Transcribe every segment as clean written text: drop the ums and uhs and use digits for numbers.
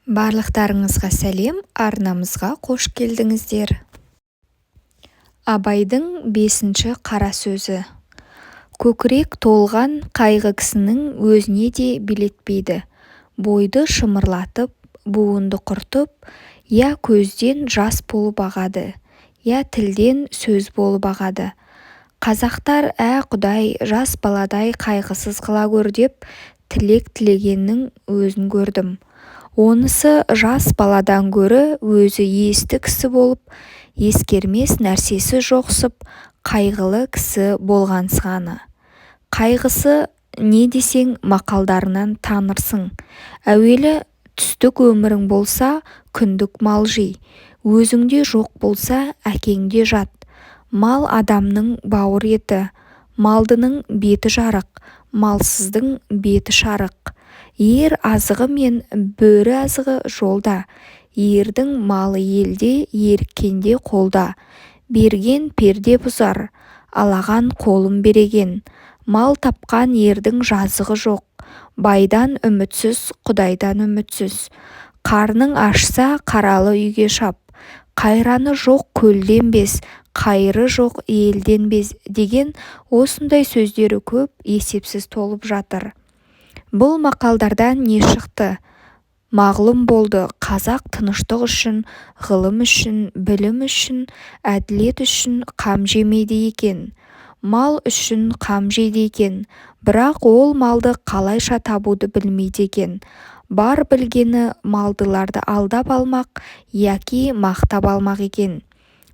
Барлықтарыңызға сәлем, арнамызға қош келдіңіздер. Абайдың 5-ші қара сөзі. Көкірек толған қайғы кісінің өзіне де билетпейді. Бойды шымырлатып, буынды құртып, я көзден жас болып ағады, я тілден сөз болып ағады. Қазақтар Құдай жас баладай қайғысыз қыла көр деп тілек тілегеннің өзін көрдім. Онысы жас баладан гөрі өзі есті кісі болып, ескермес нәрсесі жоқсып, қайғылы кісі болғансығаны. Қайғысы не десең мақалдарынан танырсың. Әуелі түстік өмірің болса, күндік мал жей. Өзіңде жоқ болса, әкеңде жат. Мал адамның бауыр еті, малдының беті жарық, малсыздың беті шарық. Ер азығы мен бөрі азығы жолда, ердің малы елде, еріккенде қолда. Берген перде бұзар, алаған қолын береген. Мал тапқан ердің жазығы жоқ, байдан үмітсіз, Құдайдан үмітсіз. Қарның ашса қаралы үйге шап, қайраны жоқ көлден без, қайыры жоқ елден без деген осындай сөздері көп, есепсіз толып жатыр. Бұл мақалдардан не шықты? Мағлұм болды, қазақ тыныштық үшін, ғылым үшін, білім үшін, әділет үшін қам жемейді екен. Мал үшін қам жейді екен, бірақ ол малды қалайша табуды білмейді екен. Бар білгені малдыларды алдап алмақ, яки мақтап алмақ екен.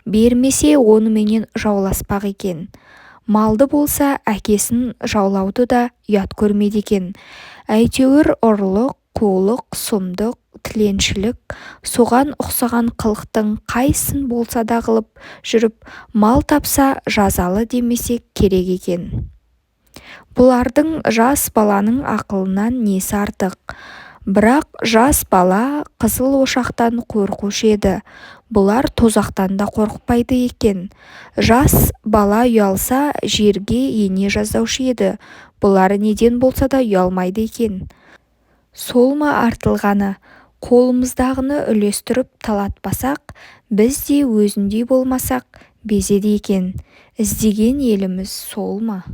Бермесе оныменен жауласпақ екен. Малды болса әкесін жаулауды да ұят көрмейді екен. Әйтеуір ұрлық, қулық, сұмдық, тіленшілік, соған ұқсаған қылықтың қайсысын болса да қылып жүріп, мал тапса жазалы демесек керек екен. Бұлардың жас баланың ақылынан несі артық? Бірақ жас бала қызыл ошақтан қорқушы еді, бұлар тозақтан да қорықпайды екен. Жас бала ұялса жерге ене жаздаушы еді, бұлар неден болса да ұялмайды екен. Сол ма артылғаны? Қолымыздағыны үлестіріп талатпасақ, біз де өзіндей болмасақ безеді екен. Іздеген еліміз сол ма?